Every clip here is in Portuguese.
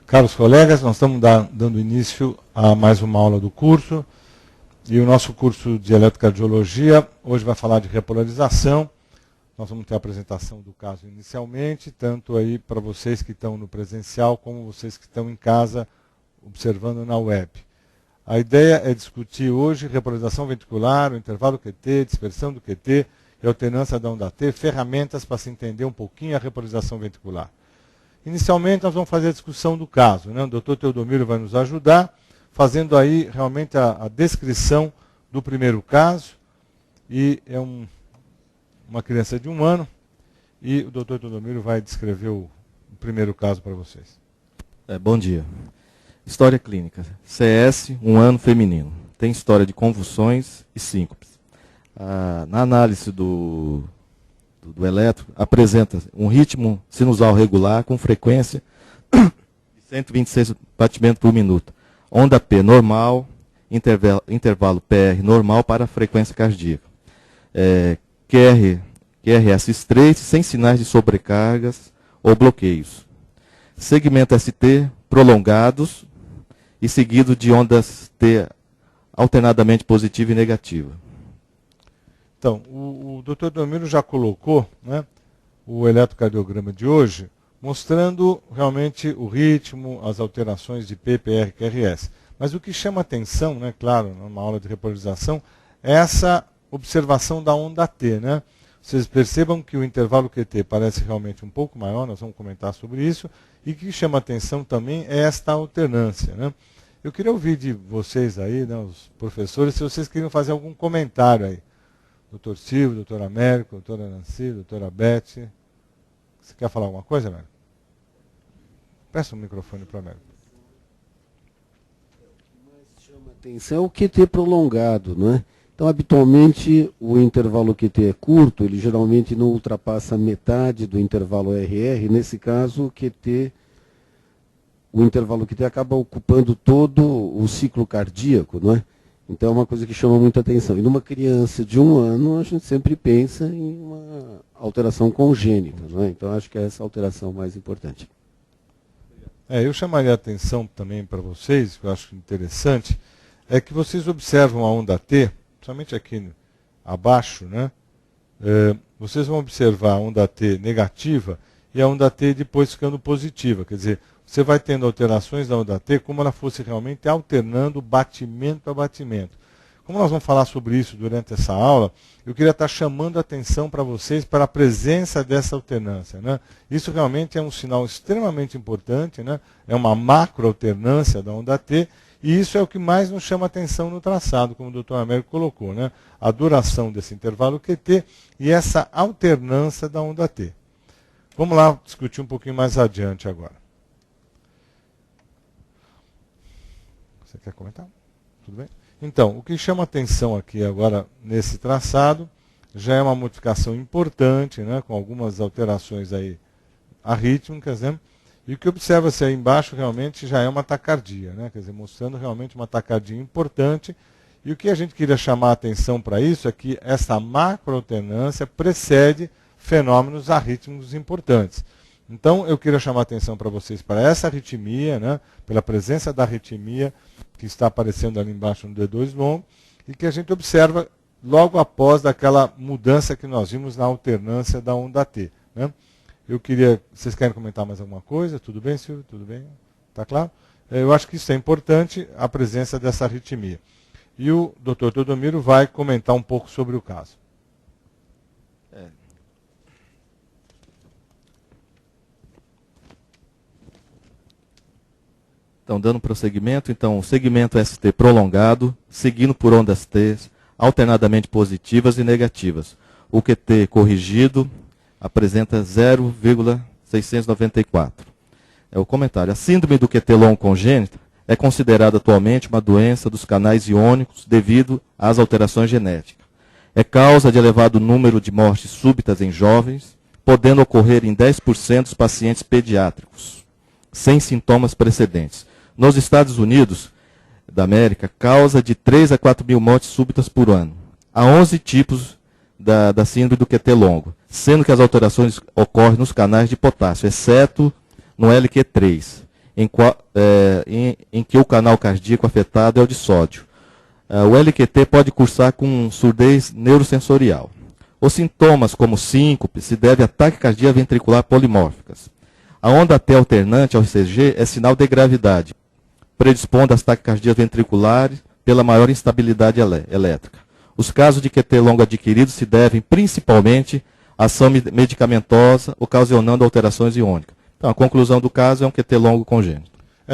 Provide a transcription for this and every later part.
Caros colegas, nós estamos dando início a mais uma aula do curso, e o nosso curso de eletrocardiologia hoje vai falar de repolarização. Nós vamos ter a apresentação do caso inicialmente, tanto aí para vocês que estão no presencial, como vocês que estão em casa observando na web. A ideia é discutir hoje repolarização ventricular, o intervalo QT, dispersão do QT e alternância da onda T, ferramentas para se entender um pouquinho a repolarização ventricular. Inicialmente, nós vamos fazer a discussão do caso, né? O Dr. Teodomiro vai nos ajudar, fazendo aí realmente a descrição do primeiro caso. E é uma criança de 1 ano, e o Dr. Teodomiro vai descrever o primeiro caso para vocês. Bom dia. História clínica. CS, 1 ano, feminino. Tem história de convulsões e síncopes. Na análise do eletro, apresenta um ritmo sinusal regular com frequência de 126 batimentos por minuto. Onda P normal, intervalo PR normal para a frequência cardíaca. QRS estreito, sem sinais de sobrecargas ou bloqueios. Segmento ST prolongados e seguido de ondas T alternadamente positiva e negativa. Então, o Dr. Teodomiro já colocou, né, o eletrocardiograma de hoje, mostrando realmente o ritmo, as alterações de P, PR e QRS. Mas o que chama atenção, né, claro, numa aula de repolarização, é essa observação da onda T. Né? Vocês percebam que o intervalo QT parece realmente um pouco maior, nós vamos comentar sobre isso, e o que chama atenção também é esta alternância. Né? Eu queria ouvir de vocês aí, né, os professores, se vocês queriam fazer algum comentário aí. Doutor Silvio, doutora Américo, doutora Nancy, doutora Beth. Você quer falar alguma coisa, Américo? Peça o microfone para o Américo. O que mais chama atenção é o QT prolongado, não é? Então, habitualmente, o intervalo QT é curto, ele geralmente não ultrapassa metade do intervalo RR. Nesse caso, o intervalo QT acaba ocupando todo o ciclo cardíaco, não é? Então é uma coisa que chama muita atenção. E numa criança de 1 ano, a gente sempre pensa em uma alteração congênita, não é? Então acho que é essa alteração mais importante. Eu chamaria a atenção também para vocês, que eu acho interessante, é que vocês observam a onda T, principalmente aqui abaixo, né? Vocês vão observar a onda T negativa e a onda T depois ficando positiva. Quer dizer, você vai tendo alterações da onda T como ela fosse realmente alternando batimento a batimento. Como nós vamos falar sobre isso durante essa aula, eu queria estar chamando a atenção para vocês para a presença dessa alternância. Né? Isso realmente é um sinal extremamente importante, né? É uma macroalternância da onda T, e isso é o que mais nos chama a atenção no traçado, como o Dr. Américo colocou, né? A duração desse intervalo QT e essa alternância da onda T. Vamos lá discutir um pouquinho mais adiante agora. Você quer comentar? Tudo bem? Então, o que chama atenção aqui agora nesse traçado já é uma modificação importante, né, com algumas alterações aí arrítmicas, né? E o que observa-se aí embaixo realmente já é uma taquicardia, né? Quer dizer, mostrando realmente uma taquicardia importante. E o que a gente queria chamar a atenção para isso é que essa macroalternância precede fenômenos arrítmicos importantes. Então, eu queria chamar a atenção para vocês para essa arritmia, né, pela presença da arritmia que está aparecendo ali embaixo no D2 longo, e que a gente observa logo após daquela mudança que nós vimos na alternância da onda T. Né? Vocês querem comentar mais alguma coisa? Tudo bem, Silvio? Tudo bem? Está claro? Eu acho que isso é importante, a presença dessa arritmia. E o Dr. Teodomiro vai comentar um pouco sobre o caso. Então, dando prosseguimento, o segmento ST prolongado, seguindo por ondas T, alternadamente positivas e negativas. O QT corrigido apresenta 0,694. É o comentário. A síndrome do QT longo congênita é considerada atualmente uma doença dos canais iônicos devido às alterações genéticas. É causa de elevado número de mortes súbitas em jovens, podendo ocorrer em 10% dos pacientes pediátricos, sem sintomas precedentes. Nos Estados Unidos, da América, causa de 3 a 4 mil mortes súbitas por ano. Há 11 tipos da síndrome do QT longo, sendo que as alterações ocorrem nos canais de potássio, exceto no LQ3, em que o canal cardíaco afetado é o de sódio. O LQT pode cursar com surdez neurosensorial. Os sintomas, como síncope, se devem a taquicardia ventricular polimórficas. A onda T alternante ao ECG é sinal de gravidade, predispondo às taquicardias ventriculares pela maior instabilidade elétrica. Os casos de QT longo adquiridos se devem principalmente à ação medicamentosa, ocasionando alterações iônicas. Então, a conclusão do caso é um QT longo congênito.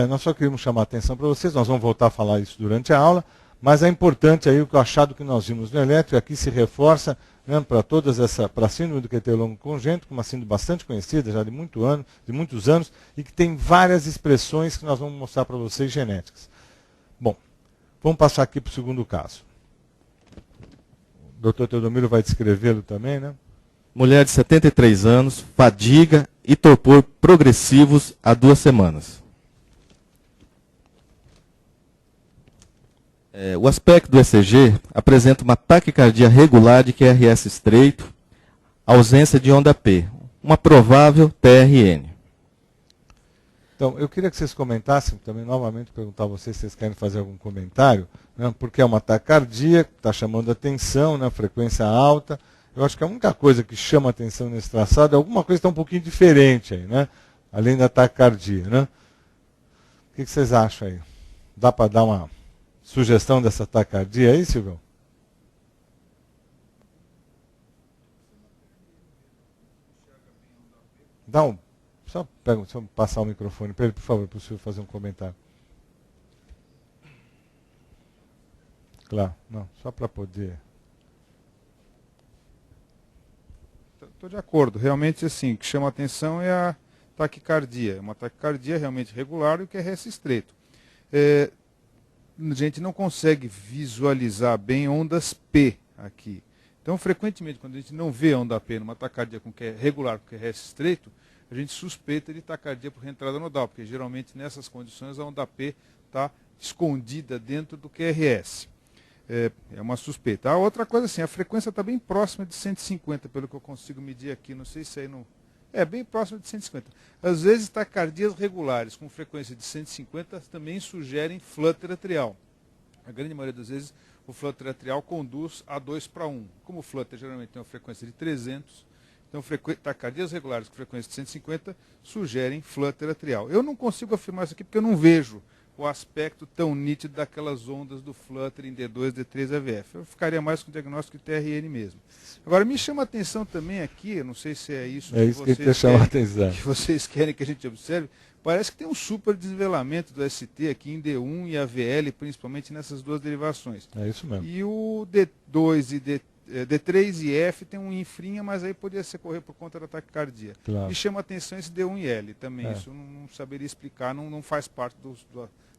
Nós só queríamos chamar a atenção para vocês, nós vamos voltar a falar isso durante a aula, mas é importante aí o achado que nós vimos no elétrico, aqui se reforça, né, para a síndrome do QT longo congênito, uma síndrome bastante conhecida já de muitos anos, e que tem várias expressões que nós vamos mostrar para vocês genéticas. Bom, vamos passar aqui para o segundo caso. O Dr. Teodomiro vai descrevê-lo também, né? Mulher de 73 anos, fadiga e torpor progressivos há 2 semanas. O aspecto do ECG apresenta uma taquicardia regular de QRS estreito, ausência de onda P, uma provável TRN. Então, eu queria que vocês comentassem, também novamente perguntar a vocês se vocês querem fazer algum comentário, né, porque é uma taquicardia que está chamando a atenção, né, frequência alta. Eu acho que a única coisa que chama a atenção nesse traçado é alguma coisa que está um pouquinho diferente aí, né, além da taquicardia, né? O que vocês acham aí? Dá para dar uma sugestão dessa taquicardia aí, Silvio? Só passar o microfone para ele, por favor, para o senhor fazer um comentário. Claro, não, só para poder. Estou de acordo. Realmente, assim, o que chama a atenção é a taquicardia. É uma taquicardia realmente regular e o QRS estreito. A gente não consegue visualizar bem ondas P aqui. Então, frequentemente, quando a gente não vê onda P numa taquicardia regular com QRS estreito, a gente suspeita de taquicardia por reentrada nodal, porque geralmente nessas condições a onda P está escondida dentro do QRS. É uma suspeita. A outra coisa assim, a frequência está bem próxima de 150, pelo que eu consigo medir aqui, não sei se aí não... bem próxima de 150. Às vezes taquicardias regulares com frequência de 150 também sugerem flutter atrial. A grande maioria das vezes o flutter atrial conduz a 2:1. Como o flutter geralmente tem uma frequência de 300, então taquicardias regulares com frequência de 150 sugerem flutter atrial. Eu não consigo afirmar isso aqui porque eu não vejo o aspecto tão nítido daquelas ondas do flutter em D2, D3, AVF. Eu ficaria mais com o diagnóstico de TRN mesmo. Agora, me chama a atenção também aqui, não sei se é isso que vocês querem que a gente observe, parece que tem um super desvelamento do ST aqui em D1 e AVL, principalmente nessas duas derivações. É isso mesmo. E o D2 e D3 e F tem um infrinha, mas aí poderia ser correr por conta da taquicardia. Claro. Me chama a atenção esse D1 e L também, isso eu não saberia explicar, não faz parte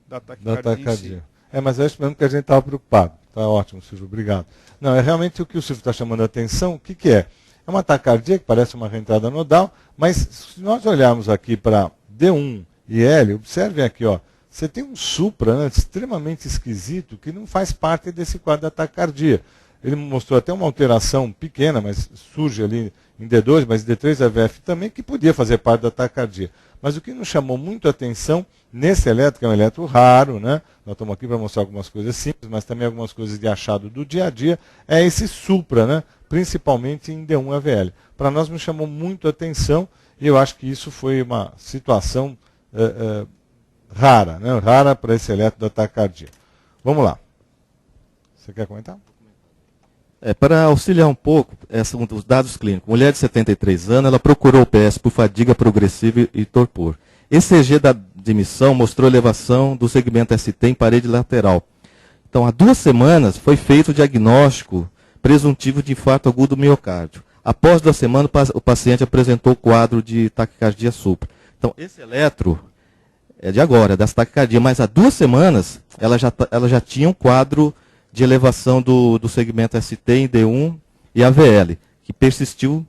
da taquicardia em si. Mas é isso mesmo que a gente estava preocupado. Está ótimo, Silvio, obrigado. Não, é realmente o que o Silvio está chamando a atenção. O que é? É uma taquicardia que parece uma reentrada nodal, mas se nós olharmos aqui para D1 e L, observem aqui, ó, você tem um supra, né, extremamente esquisito que não faz parte desse quadro da taquicardia. Ele mostrou até uma alteração pequena, mas surge ali em D2, mas em D3 AVF também, que podia fazer parte da taquicardia. Mas o que nos chamou muito a atenção nesse eletro, que é um eletro raro, né? Nós estamos aqui para mostrar algumas coisas simples, mas também algumas coisas de achado do dia a dia, é esse supra, né? Principalmente em D1 AVL. Para nós me chamou muito a atenção e eu acho que isso foi uma situação rara, né? Rara para esse eletro da taquicardia. Vamos lá. Você quer comentar? Para auxiliar um pouco, são os dados clínicos. Mulher de 73 anos, ela procurou o PS por fadiga progressiva e torpor. ECG da admissão mostrou elevação do segmento ST em parede lateral. Então, há 2 semanas foi feito o diagnóstico presuntivo de infarto agudo do miocárdio. Após 2 semanas, o paciente apresentou o quadro de taquicardia supra. Então, esse eletro é de agora, das taquicardias, mas há 2 semanas ela já tinha um quadro de elevação do segmento ST em D1 e AVL, que persistiu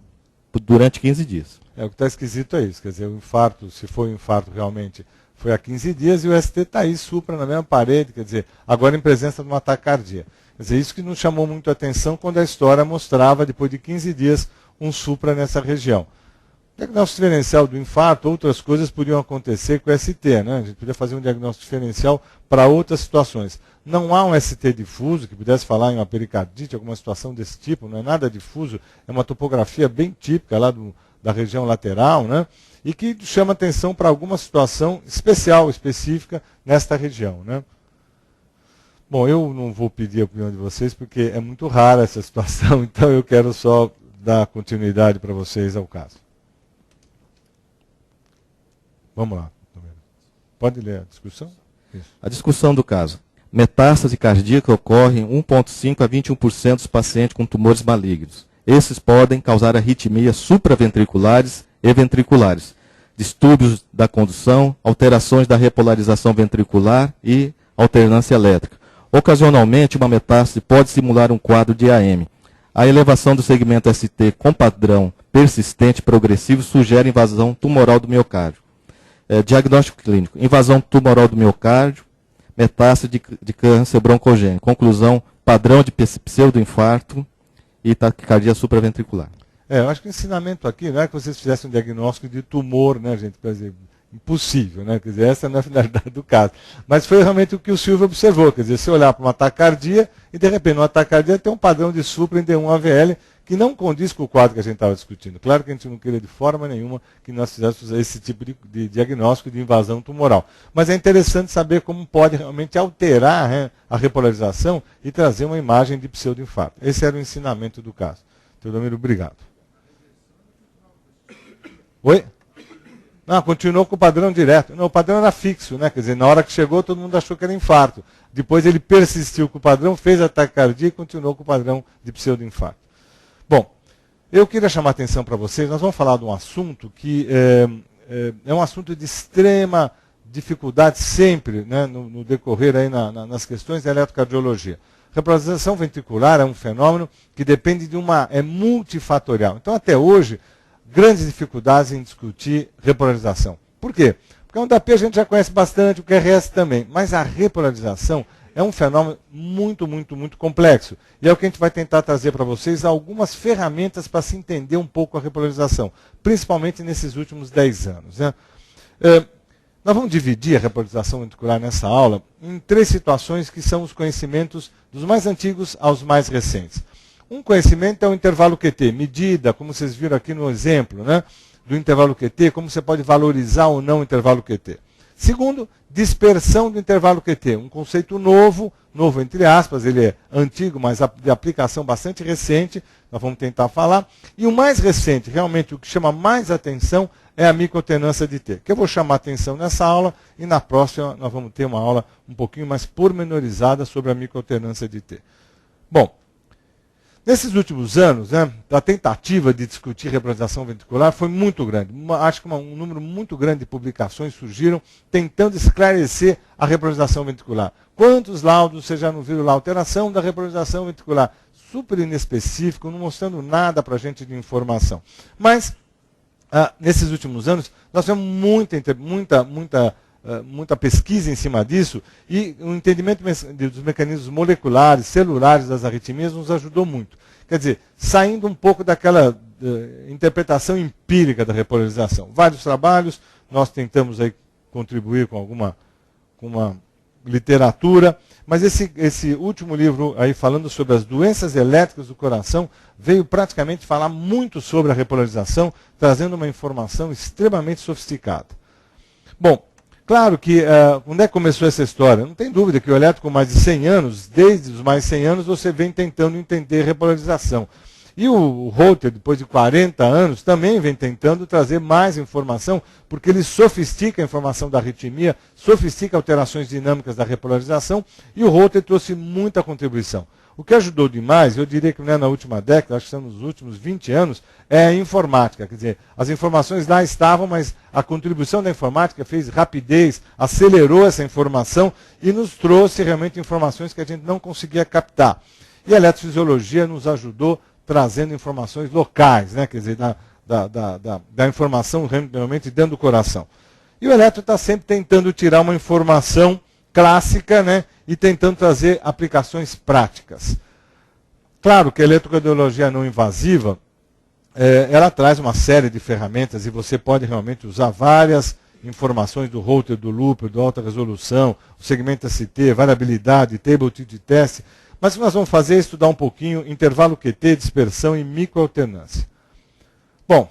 durante 15 dias. O que está esquisito é isso, quer dizer, o infarto, se foi um infarto realmente foi há 15 dias, e o ST está aí, supra na mesma parede, quer dizer, agora em presença de uma taquicardia. Quer dizer, isso que nos chamou muito a atenção quando a história mostrava, depois de 15 dias, um supra nessa região. Diagnóstico diferencial do infarto, outras coisas podiam acontecer com o ST, né? A gente podia fazer um diagnóstico diferencial para outras situações. Não há um ST difuso, que pudesse falar em uma pericardite, alguma situação desse tipo, não é nada difuso, é uma topografia bem típica lá da região lateral, né? E que chama atenção para alguma situação especial, específica, nesta região, né? Bom, eu não vou pedir a opinião de vocês, porque é muito rara essa situação, então eu quero só dar continuidade para vocês ao caso. Vamos lá. Pode ler a discussão? Isso. A discussão do caso. Metástase cardíaca ocorre em 1,5% a 21% dos pacientes com tumores malignos. Esses podem causar arritmias supraventriculares e ventriculares, distúrbios da condução, alterações da repolarização ventricular e alternância elétrica. Ocasionalmente, uma metástase pode simular um quadro de AM. A elevação do segmento ST com padrão persistente progressivo sugere invasão tumoral do miocárdio. Diagnóstico clínico. Invasão tumoral do miocárdio, metástase de câncer broncogênico. Conclusão, padrão de pseudoinfarto e taquicardia supraventricular. Eu acho que o ensinamento aqui não é que vocês fizessem um diagnóstico de tumor, né, gente? Quer dizer, impossível, né? Quer dizer, essa não é a finalidade do caso. Mas foi realmente o que o Silvio observou. Quer dizer, se olhar para uma taquicardia e, de repente, uma taquicardia tem um padrão de supra em D1-AVL que não condiz com o quadro que a gente estava discutindo. Claro que a gente não queria de forma nenhuma que nós fizéssemos esse tipo de diagnóstico de invasão tumoral. Mas é interessante saber como pode realmente alterar, né, a repolarização e trazer uma imagem de pseudoinfarto. Esse era o ensinamento do caso. Teodomiro, obrigado. Oi? Não, continuou com o padrão direto. Não, o padrão era fixo, né? Quer dizer, na hora que chegou, todo mundo achou que era infarto. Depois ele persistiu com o padrão, fez a taquicardia e continuou com o padrão de pseudoinfarto. Bom, eu queria chamar a atenção para vocês, nós vamos falar de um assunto que é um assunto de extrema dificuldade sempre, né, no decorrer aí nas questões da eletrocardiologia. Repolarização ventricular é um fenômeno que depende de é multifatorial. Então, até hoje, grandes dificuldades em discutir repolarização. Por quê? Porque o DAP a gente já conhece bastante, o QRS também, mas a repolarização é um fenômeno muito, muito, muito complexo. E é o que a gente vai tentar trazer para vocês algumas ferramentas para se entender um pouco a repolarização, principalmente nesses últimos 10 anos. Né? Nós vamos dividir a repolarização ventricular nessa aula em 3 situações que são os conhecimentos dos mais antigos aos mais recentes. Um conhecimento é o intervalo QT, medida, como vocês viram aqui no exemplo, né, do intervalo QT, como você pode valorizar ou não o intervalo QT. Segundo, dispersão do intervalo QT, um conceito novo entre aspas, ele é antigo, mas de aplicação bastante recente, nós vamos tentar falar. E o mais recente, realmente o que chama mais atenção, é a microalternância de T, que eu vou chamar atenção nessa aula, e na próxima nós vamos ter uma aula um pouquinho mais pormenorizada sobre a microalternância de T. Bom, nesses últimos anos, né, a tentativa de discutir repolarização ventricular foi muito grande. Acho que um número muito grande de publicações surgiram tentando esclarecer a repolarização ventricular. Quantos laudos vocês já não viram lá? Alteração da repolarização ventricular. Super inespecífico, não mostrando nada para a gente de informação. Mas, nesses últimos anos, nós tivemos muita pesquisa em cima disso, e o entendimento dos mecanismos moleculares, celulares das arritmias nos ajudou muito. Quer dizer, saindo um pouco daquela interpretação empírica da repolarização. Vários trabalhos, nós tentamos aí contribuir com uma literatura, mas esse último livro aí falando sobre as doenças elétricas do coração veio praticamente falar muito sobre a repolarização, trazendo uma informação extremamente sofisticada. Bom, claro que, onde é que começou essa história? Não tem dúvida que o elétrico com mais de 100 anos, desde os mais de 100 anos, você vem tentando entender repolarização. E o Holter, depois de 40 anos, também vem tentando trazer mais informação, porque ele sofistica a informação da arritmia, sofistica alterações dinâmicas da repolarização, e o Holter trouxe muita contribuição. O que ajudou demais, eu diria que não é na última década, acho que são nos últimos 20 anos, é a informática. Quer dizer, as informações lá estavam, mas a contribuição da informática fez rapidez, acelerou essa informação e nos trouxe realmente informações que a gente não conseguia captar. E a eletrofisiologia nos ajudou trazendo informações locais, né? Quer dizer, da informação realmente dentro do coração. E o eletro está sempre tentando tirar uma informação clássica, né, e tentando trazer aplicações práticas. Claro que a eletrocardiologia não invasiva, ela traz uma série de ferramentas e você pode realmente usar várias informações do Holter, do Looper, do alta resolução, o segmento ST, variabilidade, table de teste. Mas o que nós vamos fazer é estudar um pouquinho intervalo QT, dispersão e microalternância. Bom,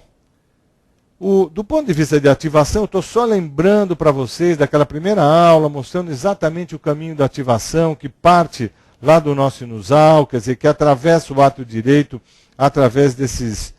do ponto de vista de ativação, eu estou só lembrando para vocês daquela primeira aula, mostrando exatamente o caminho da ativação, que parte lá do nosso sinusal, quer dizer, que atravessa o átrio direito, através desses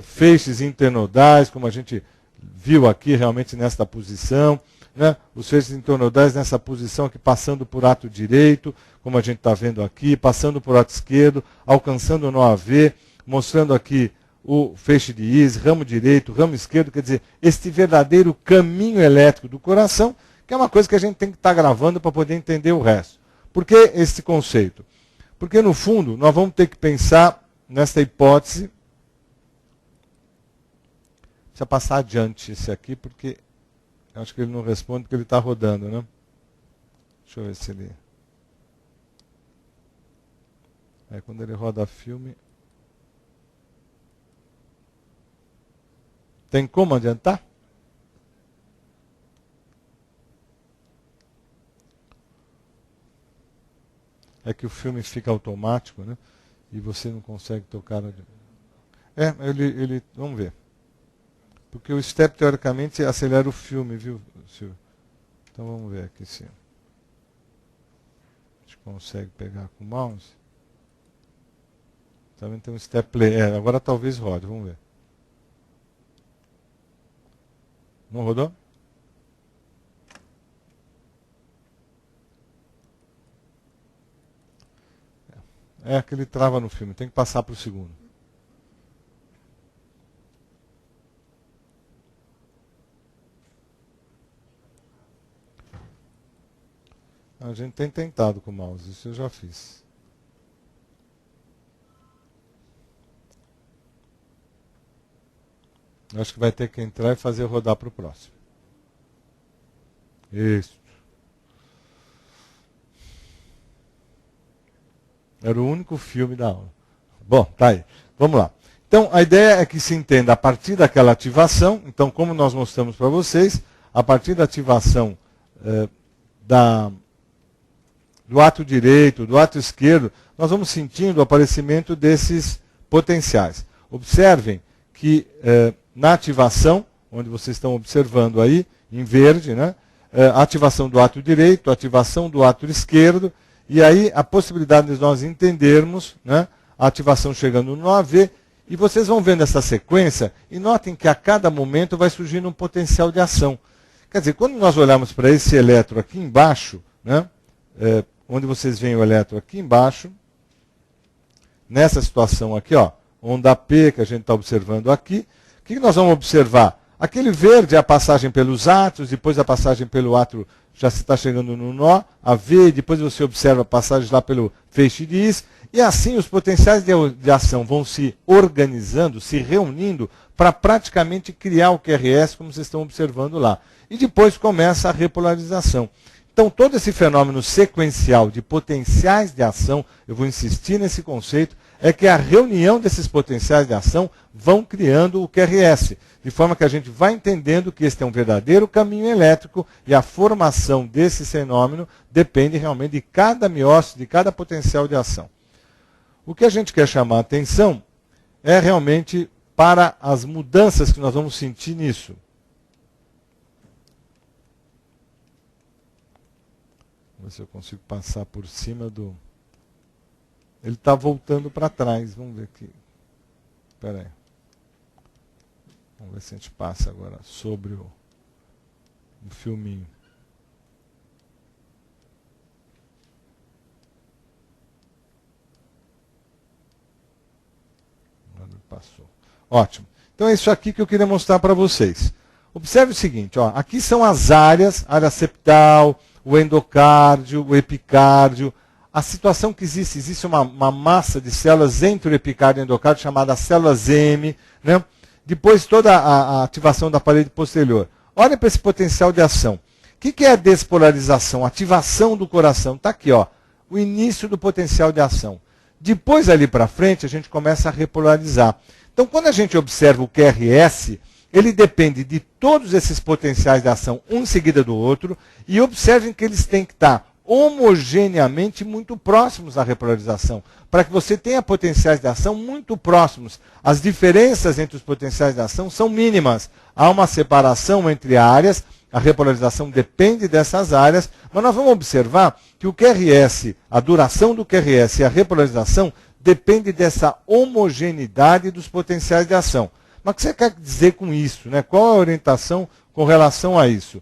feixes internodais, como a gente viu aqui realmente nesta posição, né? Os feixes internodais nessa posição aqui, passando por átrio direito, como a gente está vendo aqui, passando por átrio esquerdo, alcançando no AV, mostrando aqui o feixe de Is, ramo direito, ramo esquerdo, quer dizer, este verdadeiro caminho elétrico do coração, que é uma coisa que a gente tem que estar gravando para poder entender o resto. Por que esse conceito? Porque, no fundo, nós vamos ter que pensar nesta hipótese. Precisa passar adiante esse aqui, porque eu acho que ele não responde, porque ele está rodando, né? Deixa eu ver se ele... quando ele roda filme... Tem como adiantar? É que o filme fica automático, né? E você não consegue tocar. Vamos ver. Porque o step, teoricamente, acelera o filme, viu, Silvio? Então vamos ver aqui se a gente consegue pegar com o mouse. Também tem um step play. Agora talvez rode, vamos ver. Não rodou? É que ele trava no filme, tem que passar para o segundo. A gente tem tentado com o mouse, isso eu já fiz. Acho que vai ter que entrar e fazer rodar para o próximo. Isso. Era o único filme da aula. Bom, tá aí. Vamos lá. Então, a ideia é que se entenda a partir daquela ativação. Então, como nós mostramos para vocês, a partir da ativação do átrio direito, do átrio esquerdo, nós vamos sentindo o aparecimento desses potenciais. Observem que na ativação, onde vocês estão observando aí, em verde, né, a ativação do átrio direito, a ativação do átrio esquerdo, e aí a possibilidade de nós entendermos, né, a ativação chegando no AV, e vocês vão vendo essa sequência, e notem que a cada momento vai surgindo um potencial de ação. Quer dizer, quando nós olhamos para esse eletro aqui embaixo, né, onde vocês veem o eletro aqui embaixo, nessa situação aqui, ó, onda P que a gente está observando aqui, o que nós vamos observar? Aquele verde é a passagem pelos átrios, depois a passagem pelo átrio já se está chegando no nó, a V, depois você observa a passagem lá pelo feixe de Is, e assim os potenciais de ação vão se organizando, se reunindo, para praticamente criar o QRS, como vocês estão observando lá. E depois começa a repolarização. Então, todo esse fenômeno sequencial de potenciais de ação, eu vou insistir nesse conceito, é que a reunião desses potenciais de ação vão criando o QRS, de forma que a gente vai entendendo que este é um verdadeiro caminho elétrico e a formação desse fenômeno depende realmente de cada miócito, de cada potencial de ação. O que a gente quer chamar a atenção é realmente para as mudanças que nós vamos sentir nisso. Vamos ver se eu consigo passar por cima do... Ele está voltando para trás. Vamos ver aqui. Espera aí. Vamos ver se a gente passa agora sobre o filminho. Passou. Ótimo. Então é isso aqui que eu queria mostrar para vocês. Observe o seguinte, ó, aqui são as áreas, área septal, o endocárdio, o epicárdio. A situação que existe uma massa de células entre o epicárdio e o endocárdio chamada células M, né? Depois toda a ativação da parede posterior. Olha para esse potencial de ação. O que é a despolarização? Ativação do coração. Está aqui, ó, o início do potencial de ação. Depois, ali para frente, a gente começa a repolarizar. Então, quando a gente observa o QRS, ele depende de todos esses potenciais de ação, um em seguida do outro, e observem que eles têm que estar homogeneamente muito próximos à repolarização, para que você tenha potenciais de ação muito próximos. As diferenças entre os potenciais de ação são mínimas. Há uma separação entre áreas, a repolarização depende dessas áreas, mas nós vamos observar que o QRS, a duração do QRS e a repolarização depende dessa homogeneidade dos potenciais de ação. Mas o que você quer dizer com isso, né? Qual a orientação com relação a isso?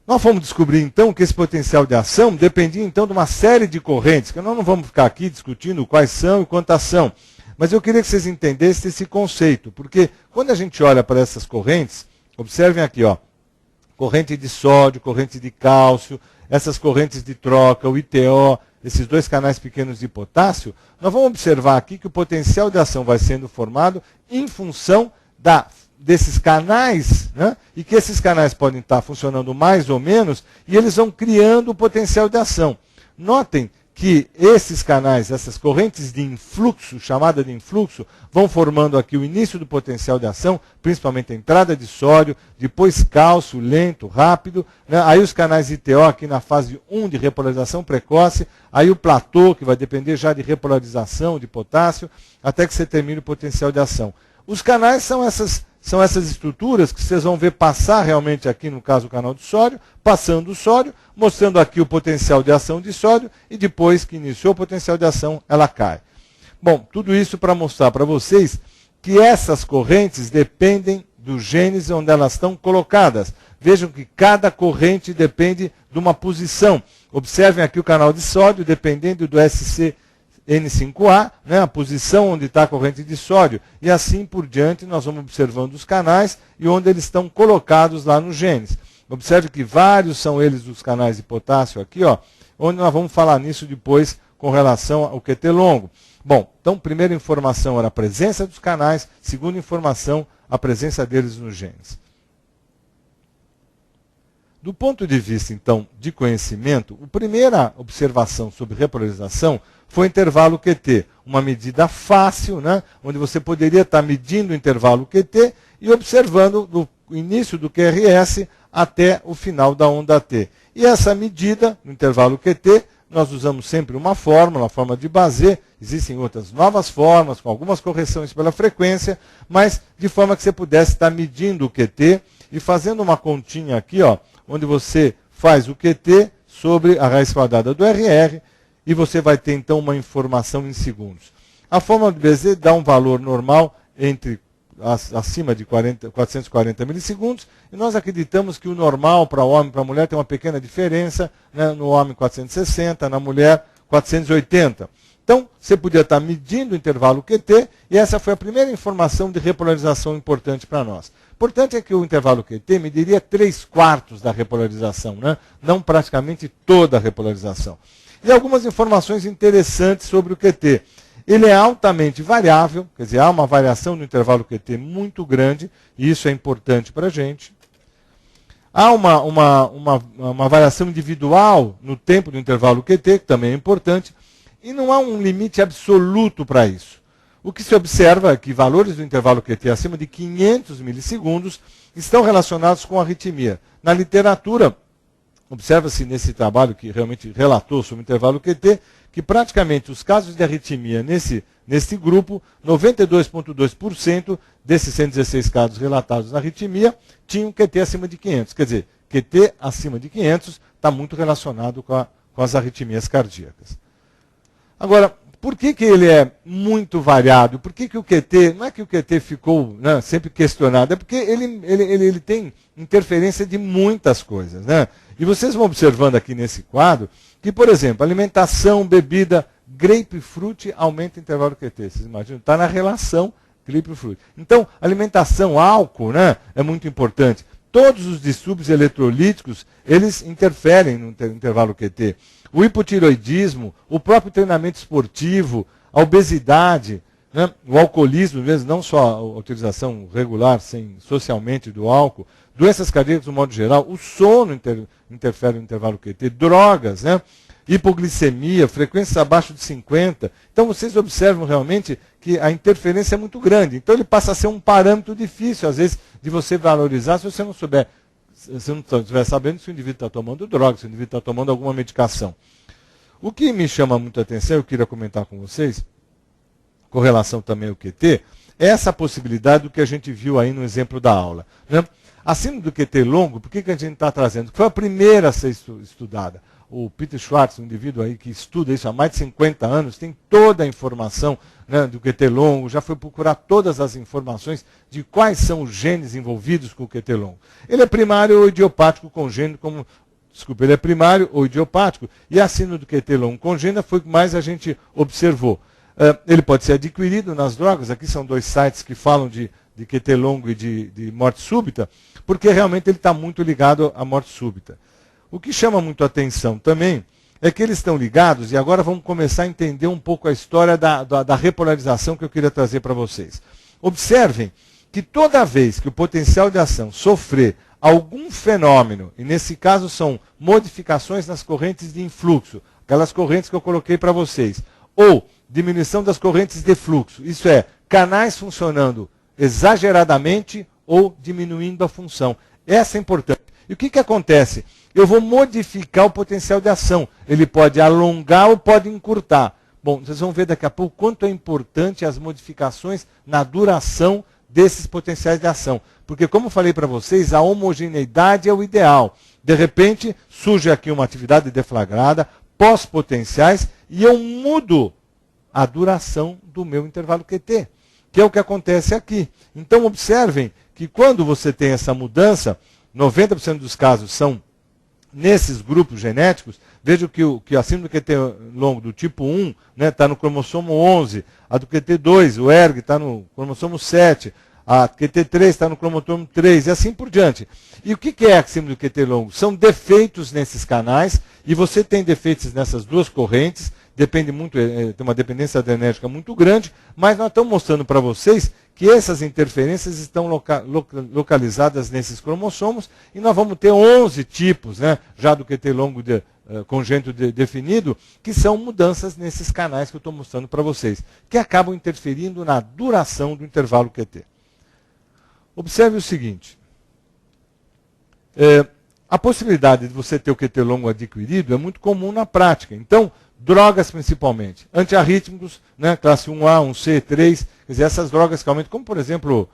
Nós fomos descobrir, então, que esse potencial de ação dependia, então, de uma série de correntes, que nós não vamos ficar aqui discutindo quais são e quantas são. Mas eu queria que vocês entendessem esse conceito, porque quando a gente olha para essas correntes, observem aqui, ó, corrente de sódio, corrente de cálcio, essas correntes de troca, o ITO, esses dois canais pequenos de potássio, nós vamos observar aqui que o potencial de ação vai sendo formado em função desses canais, né? E que esses canais podem estar funcionando mais ou menos, e eles vão criando o potencial de ação. Notem que esses canais, essas correntes de influxo, chamada de influxo, vão formando aqui o início do potencial de ação, principalmente a entrada de sódio, depois cálcio, lento, rápido, né? Aí os canais ITO aqui na fase 1 de repolarização precoce, aí o platô, que vai depender já de repolarização de potássio, até que você termine o potencial de ação. Os canais são essas estruturas que vocês vão ver passar realmente aqui, no caso, o canal de sódio, passando o sódio, mostrando aqui o potencial de ação de sódio, e depois que iniciou o potencial de ação, ela cai. Bom, tudo isso para mostrar para vocês que essas correntes dependem do genes onde elas estão colocadas. Vejam que cada corrente depende de uma posição. Observem aqui o canal de sódio, dependendo do SCN5A, né, a posição onde está a corrente de sódio, e assim por diante nós vamos observando os canais e onde eles estão colocados lá nos genes. Observe que vários são eles os canais de potássio aqui, ó, onde nós vamos falar nisso depois com relação ao QT longo. Bom, então primeira informação era a presença dos canais, segunda informação, a presença deles nos genes. Do ponto de vista, então, de conhecimento, a primeira observação sobre repolarização foi o intervalo QT, uma medida fácil, né, onde você poderia estar medindo o intervalo QT e observando do início do QRS até o final da onda T. E essa medida, no intervalo QT, nós usamos sempre uma fórmula, a fórmula de Basé, existem outras novas formas, com algumas correções pela frequência, mas de forma que você pudesse estar medindo o QT e fazendo uma continha aqui, ó, onde você faz o QT sobre a raiz quadrada do RR, e você vai ter, então, uma informação em segundos. A fórmula do Basé dá um valor normal acima de 440 milissegundos, e nós acreditamos que o normal para o homem e para a mulher tem uma pequena diferença, né, no homem 460, na mulher 480. Então, você podia estar medindo o intervalo QT, e essa foi a primeira informação de repolarização importante para nós. Importante é que o intervalo QT mediria 3/4 da repolarização, né? Não praticamente toda a repolarização. E algumas informações interessantes sobre o QT. Ele é altamente variável, quer dizer, há uma variação no intervalo QT muito grande, e isso é importante para a gente. Há uma variação individual no tempo do intervalo QT, que também é importante, e não há um limite absoluto para isso. O que se observa é que valores do intervalo QT acima de 500 milissegundos estão relacionados com arritmia. Na literatura, observa-se nesse trabalho que realmente relatou sobre o intervalo QT, que praticamente os casos de arritmia nesse grupo, 92,2% desses 116 casos relatados na arritmia, tinham QT acima de 500. Quer dizer, QT acima de 500 está muito relacionado com as arritmias cardíacas. Agora, por que ele é muito variado? Por que o QT, não é que o QT ficou, né, sempre questionado, é porque ele tem interferência de muitas coisas, né? E vocês vão observando aqui nesse quadro que, por exemplo, alimentação, bebida, grapefruit aumenta o intervalo QT. Vocês imaginam? Está na relação grapefruit. Então, alimentação, álcool, né, é muito importante. Todos os distúrbios eletrolíticos, eles interferem no intervalo QT. O hipotireoidismo, o próprio treinamento esportivo, a obesidade, né? O alcoolismo, mesmo, não só a utilização regular, socialmente do álcool, doenças cardíacas no modo geral, o sono interfere no intervalo QT, drogas, né? Hipoglicemia, frequências abaixo de 50. Então vocês observam realmente que a interferência é muito grande. Então ele passa a ser um parâmetro difícil, às vezes, de você valorizar se você não souber, se não estiver sabendo se o indivíduo está tomando droga, se o indivíduo está tomando alguma medicação. O que me chama muito a atenção, eu queria comentar com vocês, com relação também ao QT, é essa possibilidade do que a gente viu aí no exemplo da aula, né? Acima do QT longo, por que a gente está trazendo? Foi a primeira a ser estudada. O Peter Schwartz, um indivíduo aí que estuda isso há mais de 50 anos, tem toda a informação, né, do QT longo, já foi procurar todas as informações de quais são os genes envolvidos com o QT longo. Ele é primário ou idiopático congênito, ele é primário ou idiopático, e acima do QT longo congênito foi o que mais a gente observou. Ele pode ser adquirido nas drogas, aqui são 2 sites que falam de QT longo e de morte súbita, porque realmente ele está muito ligado à morte súbita. O que chama muito a atenção também é que eles estão ligados, e agora vamos começar a entender um pouco a história da repolarização que eu queria trazer para vocês. Observem que toda vez que o potencial de ação sofrer algum fenômeno, e nesse caso são modificações nas correntes de influxo, aquelas correntes que eu coloquei para vocês, ou diminuição das correntes de fluxo, isso é, canais funcionando exageradamente ou diminuindo a função. Essa é importante. E o que acontece? Eu vou modificar o potencial de ação. Ele pode alongar ou pode encurtar. Bom, vocês vão ver daqui a pouco quanto é importante as modificações na duração desses potenciais de ação. Porque, como eu falei para vocês, a homogeneidade é o ideal. De repente, surge aqui uma atividade deflagrada, pós-potenciais, e eu mudo a duração do meu intervalo QT, que é o que acontece aqui. Então, observem que quando você tem essa mudança, 90% dos casos são nesses grupos genéticos. Vejam que acima do QT longo do tipo 1 está, né, no cromossomo 11, a do QT2, o ERG, está no cromossomo 7, a QT3 está no cromossomo 3, e assim por diante. E o que é acima do QT longo? São defeitos nesses canais, e você tem defeitos nessas duas correntes, depende muito, tem uma dependência adrenérgica muito grande, mas nós estamos mostrando para vocês que essas interferências estão localizadas nesses cromossomos, e nós vamos ter 11 tipos, né, já do QT longo congênito definido, que são mudanças nesses canais que eu estou mostrando para vocês, que acabam interferindo na duração do intervalo QT. Observe o seguinte, a possibilidade de você ter o QT longo adquirido é muito comum na prática. Então, drogas principalmente, antiarrítmicos, né, classe 1A, 1C, 3, quer dizer, essas drogas que aumentam, como por exemplo,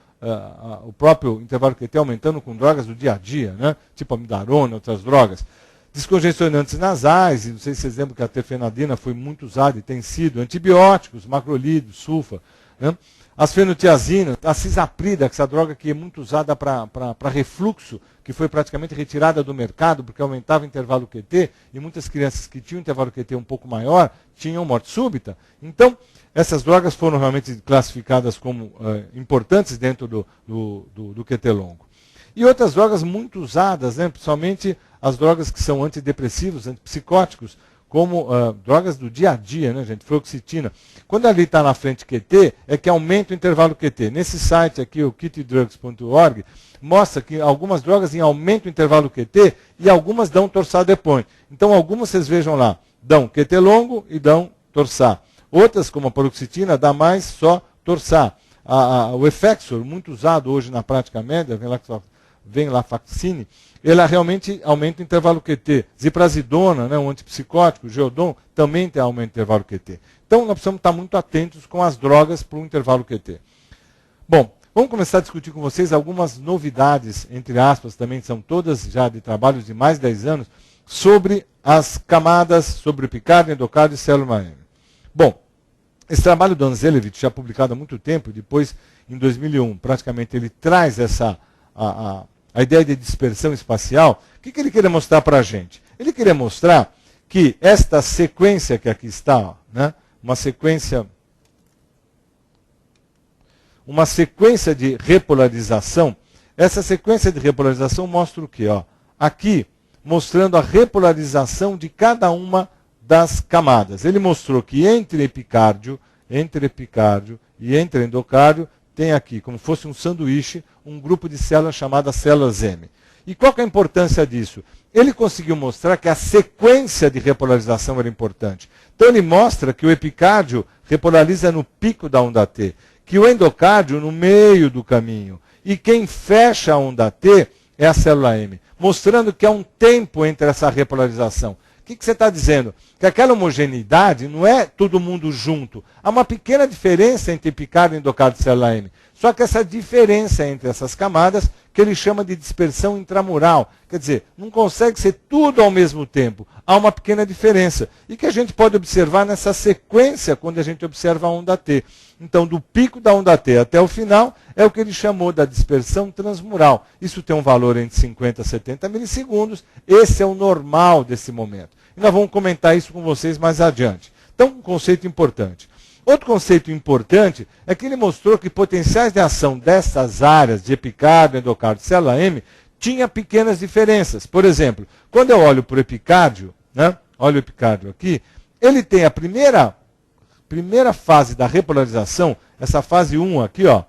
o próprio intervalo QT aumentando com drogas do dia a dia, né, tipo amidarona, outras drogas. Descongestionantes nasais, e não sei se vocês lembram que a terfenadina foi muito usada e tem sido, antibióticos, macrolídeos, sulfa, né? As fenotiazinas, a cisaprida, essa droga que é muito usada para refluxo, que foi praticamente retirada do mercado porque aumentava o intervalo QT, e muitas crianças que tinham intervalo QT um pouco maior tinham morte súbita. Então, essas drogas foram realmente classificadas como importantes dentro do QT longo. E outras drogas muito usadas, né, principalmente as drogas que são antidepressivos, antipsicóticos, como drogas do dia a dia, né, gente? Fluoxetina. Quando ali está na frente QT, é que aumenta o intervalo QT. Nesse site aqui, o kitdrugs.org, mostra que algumas drogas aumentam o intervalo QT e algumas dão torsade-point. Então, algumas vocês vejam lá, dão QT longo e dão torsar. Outras, como a paroxetina, dá mais só torsar. O Effexor, muito usado hoje na prática média, vem lá Faxine, ela realmente aumenta o intervalo QT. Ziprasidona, né, um antipsicótico, Geodon, também tem aumento do intervalo QT. Então, nós precisamos estar muito atentos com as drogas para o intervalo QT. Bom, vamos começar a discutir com vocês algumas novidades, entre aspas, também são todas já de trabalhos de mais de 10 anos, sobre as camadas, sobre o epicárdio, endocárdio e célula M. Bom, esse trabalho do Anzelevich, já publicado há muito tempo, depois, em 2001, praticamente ele traz a ideia de dispersão espacial. O que ele queria mostrar para a gente? Ele queria mostrar que esta sequência que aqui está, né, uma sequência de repolarização, essa sequência de repolarização mostra o quê? Aqui, mostrando a repolarização de cada uma das camadas. Ele mostrou que entre epicárdio entre epicárdio e entre endocárdio, tem aqui, como fosse um sanduíche, um grupo de células chamadas células M. E qual que é a importância disso? Ele conseguiu mostrar que a sequência de repolarização era importante. Então ele mostra que o epicárdio repolariza no pico da onda T, que o endocárdio no meio do caminho. E quem fecha a onda T é a célula M, mostrando que há um tempo entre essa repolarização. O que você está dizendo? Que aquela homogeneidade não é todo mundo junto. Há uma pequena diferença entre epicárdio, endocárdio e célula M. Só que essa diferença entre essas camadas, que ele chama de dispersão intramural. Quer dizer, não consegue ser tudo ao mesmo tempo. Há uma pequena diferença. E que a gente pode observar nessa sequência quando a gente observa a onda T. Então, do pico da onda T até o final, é o que ele chamou da dispersão transmural. Isso tem um valor entre 50 e 70 milissegundos. Esse é o normal desse momento. E nós vamos comentar isso com vocês mais adiante. Então, um conceito importante. Outro conceito importante é que ele mostrou que potenciais de ação dessas áreas de epicárdio, endocárdio e célula M tinha pequenas diferenças. Por exemplo, quando eu olho para o epicárdio, né, olha o epicárdio aqui, ele tem a primeira fase da repolarização, essa fase 1 aqui, ó,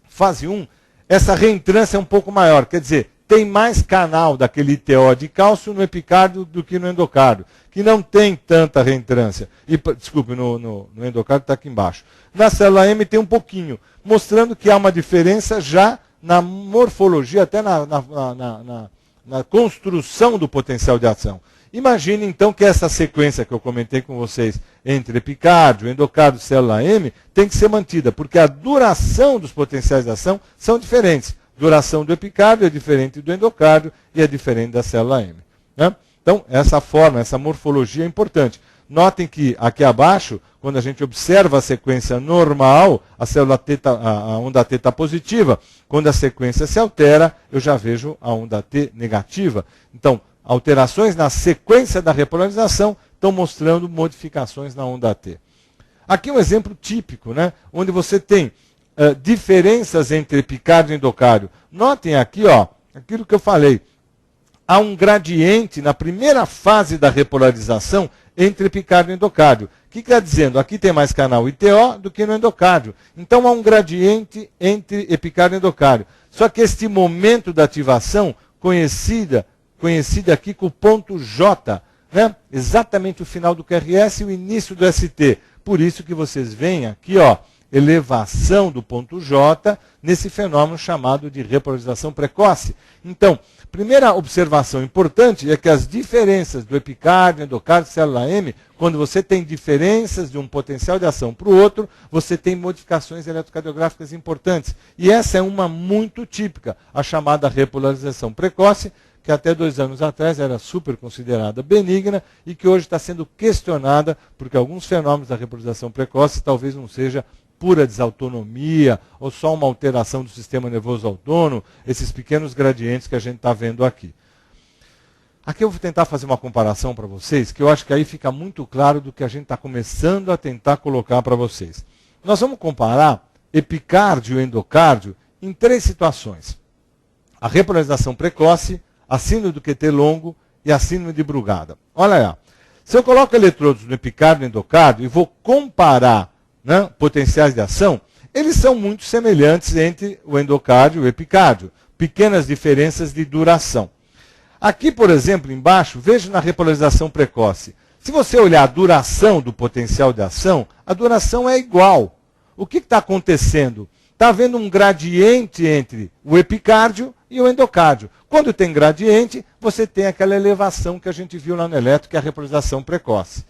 fase 1, essa reentrância é um pouco maior, quer dizer, tem mais canal daquele ITO de cálcio no epicárdio do que no endocárdio, que não tem tanta reentrância. E, desculpe, no endocárdio está aqui embaixo. Na célula M tem um pouquinho, mostrando que há uma diferença já na morfologia, até na construção do potencial de ação. Imagine, então, que essa sequência que eu comentei com vocês entre epicárdio, endocárdio e célula M tem que ser mantida, porque a duração dos potenciais de ação são diferentes. Duração do epicárdio é diferente do endocárdio e é diferente da célula M. Né? Então, essa forma, essa morfologia é importante. Notem que aqui abaixo, quando a gente observa a sequência normal, a onda T está positiva. Quando a sequência se altera, eu já vejo a onda T negativa. Então, alterações na sequência da repolarização estão mostrando modificações na onda T. Aqui um exemplo típico, né, onde você tem diferenças entre epicárdio e endocárdio. Notem aqui, ó, aquilo que eu falei. Há um gradiente na primeira fase da repolarização entre epicárdio e endocárdio. O que está dizendo? Aqui tem mais canal ITO do que no endocárdio. Então há um gradiente entre epicárdio e endocárdio. Só que este momento da ativação, conhecida aqui com o ponto J, né? Exatamente o final do QRS e o início do ST. Por isso que vocês veem aqui, ó, elevação do ponto J nesse fenômeno chamado de repolarização precoce. Então, primeira observação importante é que as diferenças do epicárdio, endocárdio e célula M, quando você tem diferenças de um potencial de ação para o outro, você tem modificações eletrocardiográficas importantes. E essa é uma muito típica, a chamada repolarização precoce, que até 2 anos atrás era super considerada benigna e que hoje está sendo questionada, porque alguns fenômenos da repolarização precoce talvez não seja pura desautonomia ou só uma alteração do sistema nervoso autônomo, esses pequenos gradientes que a gente está vendo aqui. Aqui eu vou tentar fazer uma comparação para vocês, que eu acho que aí fica muito claro do que a gente está começando a tentar colocar para vocês. Nós vamos comparar epicárdio e endocárdio em 3 situações. A repolarização precoce, a síndrome do QT longo e a síndrome de Brugada. Olha aí, se eu coloco eletrodos no epicárdio e endocárdio e vou comparar, né, potenciais de ação, eles são muito semelhantes entre o endocárdio e o epicárdio. Pequenas diferenças de duração. Aqui, por exemplo, embaixo, veja na repolarização precoce. Se você olhar a duração do potencial de ação, a duração é igual. O que está acontecendo? Está havendo um gradiente entre o epicárdio e o endocárdio. Quando tem gradiente, você tem aquela elevação que a gente viu lá no eletro, que é a repolarização precoce.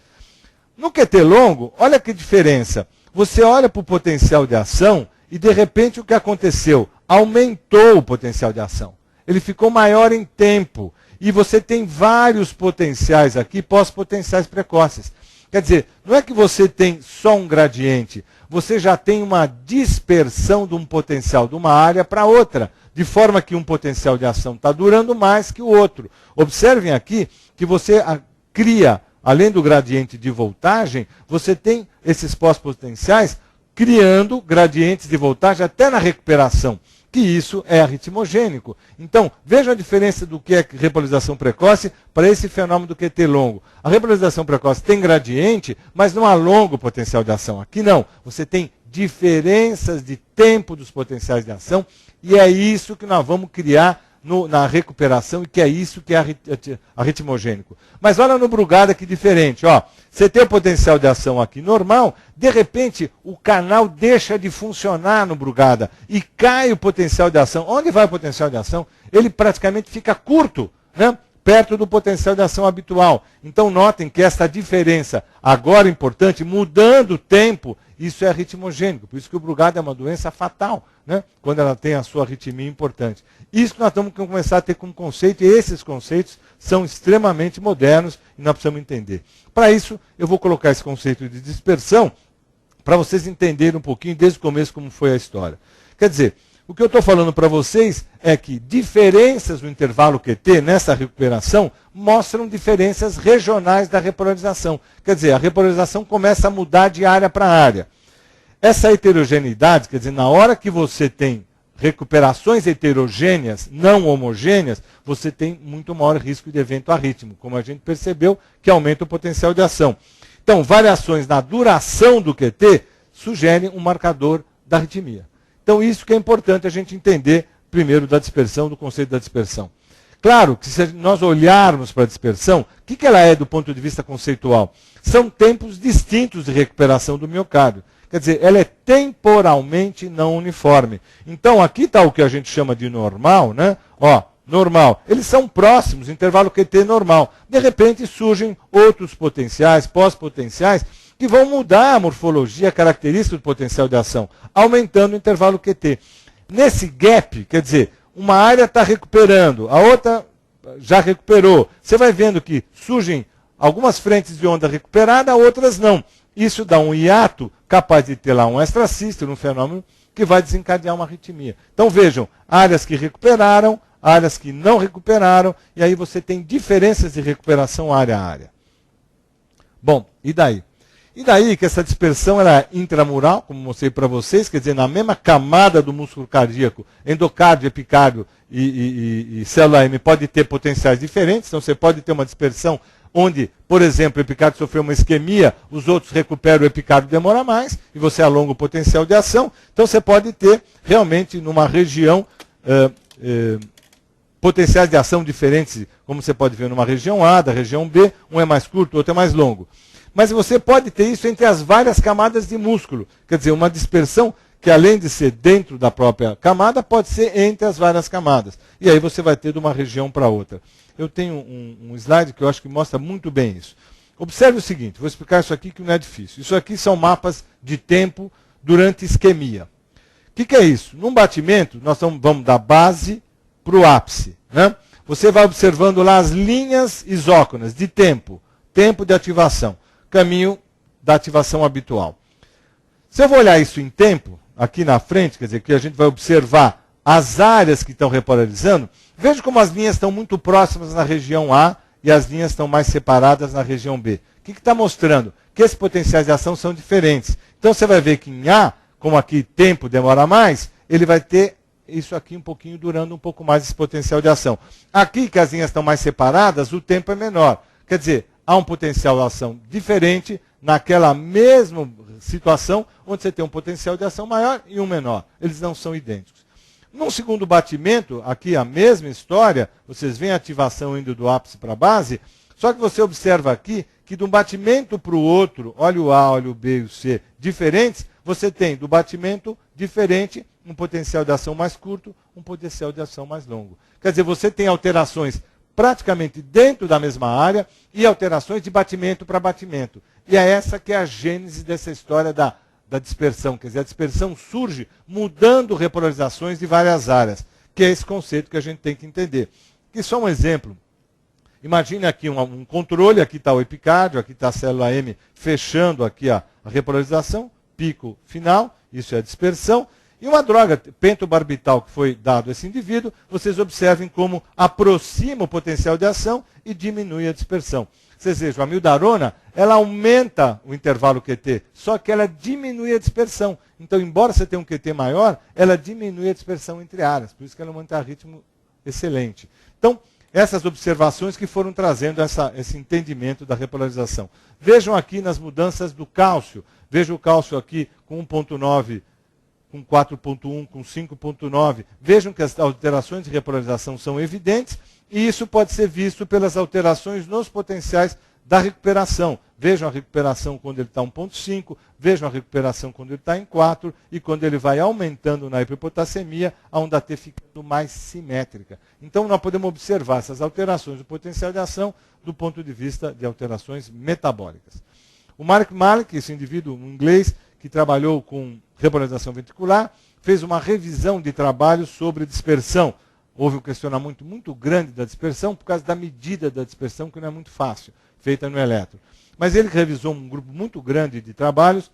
No QT longo, olha que diferença. Você olha para o potencial de ação e, de repente, o que aconteceu? Aumentou o potencial de ação. Ele ficou maior em tempo. E você tem vários potenciais aqui, pós-potenciais precoces. Quer dizer, não é que você tem só um gradiente, você já tem uma dispersão de um potencial de uma área para outra, de forma que um potencial de ação está durando mais que o outro. Observem aqui que você cria, além do gradiente de voltagem, você tem esses pós-potenciais criando gradientes de voltagem até na recuperação. que isso é arritmogênico. Então, vejam a diferença do que é repolarização precoce para esse fenômeno do QT longo. A repolarização precoce tem gradiente, mas não há longo potencial de ação. Aqui não, você tem diferenças de tempo dos potenciais de ação, e é isso que nós vamos criar na recuperação, e que é isso que é arritmogênico. Mas olha no Brugada que diferente. Ó, você tem o potencial de ação aqui normal, de repente o canal deixa de funcionar no Brugada e cai o potencial de ação. Onde vai o potencial de ação? Ele praticamente fica curto, né? Perto do potencial de ação habitual. Então notem que essa diferença, agora importante, mudando o tempo, isso é arritmogênico. Por isso que o Brugada é uma doença fatal, né? Quando ela tem a sua arritmia importante. Isso nós temos que começar a ter como conceito, e esses conceitos são extremamente modernos e nós precisamos entender. Para isso, eu vou colocar esse conceito de dispersão para vocês entenderem um pouquinho desde o começo como foi a história. Quer dizer, o que eu estou falando para vocês é que diferenças no intervalo QT, nessa recuperação, mostram diferenças regionais da repolarização. Quer dizer, a repolarização começa a mudar de área para área. Essa heterogeneidade, quer dizer, na hora que você tem recuperações heterogêneas, não homogêneas, você tem muito maior risco de evento arrítmico, como a gente percebeu, que aumenta o potencial de ação. Então, variações na duração do QT sugerem um marcador da arritmia. Então, isso que é importante a gente entender, primeiro, da dispersão, do conceito da dispersão. Claro que se nós olharmos para a dispersão, o que ela é do ponto de vista conceitual? São tempos distintos de recuperação do miocárdio. Quer dizer, ela é temporalmente não uniforme. Então, aqui está o que a gente chama de normal, né? Ó, normal. Eles são próximos, intervalo QT normal. De repente, surgem outros potenciais, pós-potenciais, que vão mudar a morfologia, a característica do potencial de ação, aumentando o intervalo QT. Nesse gap, quer dizer, uma área está recuperando, a outra já recuperou. Você vai vendo que surgem algumas frentes de onda recuperada, outras não. Isso dá um hiato capaz de ter lá um extrasístole, um fenômeno que vai desencadear uma arritmia. Então vejam, áreas que recuperaram, áreas que não recuperaram, e aí você tem diferenças de recuperação área a área. Bom, e daí? E daí que essa dispersão ela é intramural, como mostrei para vocês, quer dizer, na mesma camada do músculo cardíaco, endocárdio, epicárdio e célula M pode ter potenciais diferentes, então você pode ter uma dispersão onde, por exemplo, o epicárdio sofreu uma isquemia, os outros recuperam, o epicárdio demora mais, e você alonga o potencial de ação. Então você pode ter, realmente, numa região, potenciais de ação diferentes, como você pode ver numa região A, da região B, um é mais curto, o outro é mais longo. Mas você pode ter isso entre as várias camadas de músculo. Quer dizer, uma dispersão que, além de ser dentro da própria camada, pode ser entre as várias camadas. E aí você vai ter de uma região para outra. Eu tenho um slide que eu acho que mostra muito bem isso. Observe o seguinte, vou explicar isso aqui que não é difícil. Isso aqui são mapas de tempo durante isquemia. O que é isso? Num batimento, nós vamos da base para o ápice, né? Você vai observando lá as linhas isóconas de tempo de ativação, caminho da ativação habitual. Se eu vou olhar isso em tempo, aqui na frente, quer dizer, que a gente vai observar as áreas que estão repolarizando, veja como as linhas estão muito próximas na região A e as linhas estão mais separadas na região B. O que está mostrando? Que esses potenciais de ação são diferentes. Então você vai ver que em A, como aqui tempo demora mais, ele vai ter isso aqui um pouquinho durando um pouco mais esse potencial de ação. Aqui, que as linhas estão mais separadas, o tempo é menor. Quer dizer, há um potencial de ação diferente naquela mesma situação, onde você tem um potencial de ação maior e um menor. Eles não são idênticos. Num segundo batimento, aqui a mesma história, vocês veem a ativação indo do ápice para a base, só que você observa aqui que de um batimento para o outro, olha o A, olha o B e o C, diferentes, você tem do batimento diferente um potencial de ação mais curto, um potencial de ação mais longo. Quer dizer, você tem alterações praticamente dentro da mesma área e alterações de batimento para batimento. E é essa que é a gênese dessa história da dispersão. Quer dizer, a dispersão surge mudando repolarizações de várias áreas, que é esse conceito que a gente tem que entender. E só um exemplo. Imagine aqui um controle, aqui está o epicárdio, aqui está a célula M fechando aqui a repolarização, pico final, isso é a dispersão. E uma droga, pentobarbital, que foi dado a esse indivíduo, vocês observem como aproxima o potencial de ação e diminui a dispersão. Vocês vejam, a mildarona, ela aumenta o intervalo QT, só que ela diminui a dispersão. Então, embora você tenha um QT maior, ela diminui a dispersão entre áreas. Por isso que ela mantém um ritmo excelente. Então, essas observações que foram trazendo esse entendimento da repolarização. Vejam aqui nas mudanças do cálcio. Veja o cálcio aqui com 1,9, com 4,1, com 5,9. Vejam que as alterações de repolarização são evidentes e isso pode ser visto pelas alterações nos potenciais da recuperação. Vejam a recuperação quando ele está 1,5, vejam a recuperação quando ele está em 4 e quando ele vai aumentando na hiperpotassemia, a onda T ficando mais simétrica. Então, nós podemos observar essas alterações do potencial de ação do ponto de vista de alterações metabólicas. O Mark Malik, esse indivíduo inglês que trabalhou com repolarização ventricular, fez uma revisão de trabalho sobre dispersão. Houve um questionamento muito grande da dispersão por causa da medida da dispersão, que não é muito fácil, feita no eletro. Mas ele revisou um grupo muito grande de trabalhos,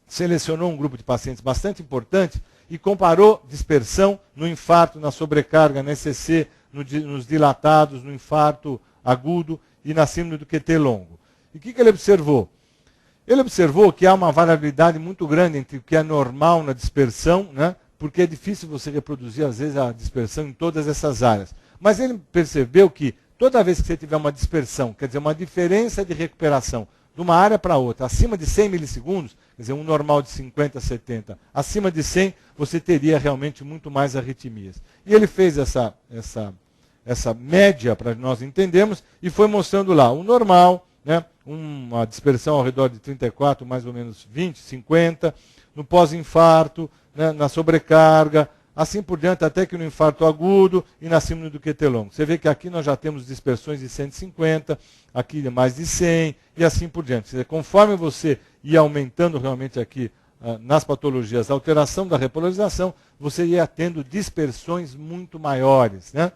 selecionou um grupo de pacientes bastante importante e comparou dispersão no infarto, na sobrecarga, na ECC, nos dilatados, no infarto agudo e na síndrome do QT longo. E o que ele observou? Ele observou que há uma variabilidade muito grande entre o que é normal na dispersão, né, porque é difícil você reproduzir, às vezes, a dispersão em todas essas áreas. Mas ele percebeu que toda vez que você tiver uma dispersão, quer dizer, uma diferença de recuperação de uma área para outra, acima de 100 milissegundos, quer dizer, um normal de 50, 70, acima de 100, você teria realmente muito mais arritmias. E ele fez essa média para nós entendermos e foi mostrando lá o normal, né, uma dispersão ao redor de 34, mais ou menos 20, 50, no pós-infarto, né, na sobrecarga, assim por diante, até que no infarto agudo e na síndrome do QT longo. Você vê que aqui nós já temos dispersões de 150, aqui mais de 100 e assim por diante. Quer dizer, conforme você ia aumentando realmente aqui nas patologias a alteração da repolarização, você ia tendo dispersões muito maiores, né?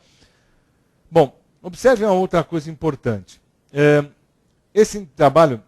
Bom, observem uma outra coisa importante. Esse trabalho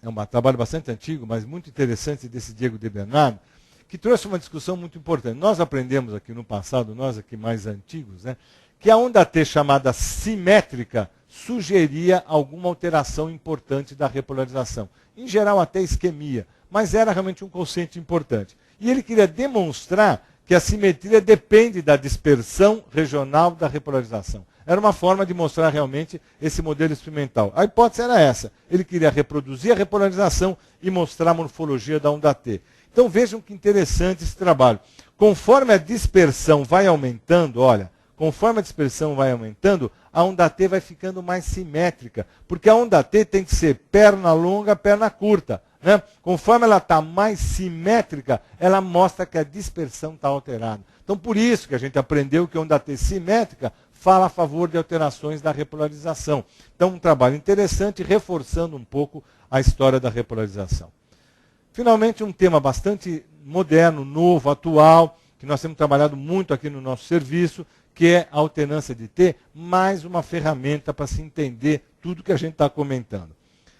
é um trabalho bastante antigo, mas muito interessante, desse Diego de Bernardo, que trouxe uma discussão muito importante. Nós aprendemos aqui no passado, nós aqui mais antigos, né, que a onda T chamada simétrica sugeria alguma alteração importante da repolarização. Em geral, até isquemia, mas era realmente um conceito importante. E ele queria demonstrar que a simetria depende da dispersão regional da repolarização. Era uma forma de mostrar realmente esse modelo experimental. A hipótese era essa. Ele queria reproduzir a repolarização e mostrar a morfologia da onda T. Então vejam que interessante esse trabalho. Conforme a dispersão vai aumentando, olha, conforme a dispersão vai aumentando, a onda T vai ficando mais simétrica. Porque a onda T tem que ser perna longa, perna curta, né? Conforme ela está mais simétrica, ela mostra que a dispersão está alterada. Então por isso que a gente aprendeu que a onda T simétrica fala a favor de alterações da repolarização. Então, um trabalho interessante, reforçando um pouco a história da repolarização. Finalmente, um tema bastante moderno, novo, atual, que nós temos trabalhado muito aqui no nosso serviço, que é a alternância de T, mais uma ferramenta para se entender tudo que a gente está comentando.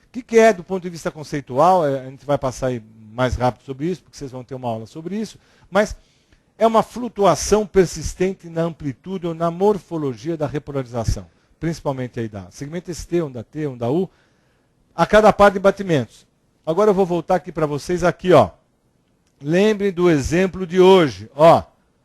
O que é, do ponto de vista conceitual, a gente vai passar aí mais rápido sobre isso, porque vocês vão ter uma aula sobre isso, mas é uma flutuação persistente na amplitude ou na morfologia da repolarização, principalmente aí da segmento ST, onda T, onda U, a cada par de batimentos. Agora eu vou voltar aqui para vocês, aqui, ó. Lembrem do exemplo de hoje, ó.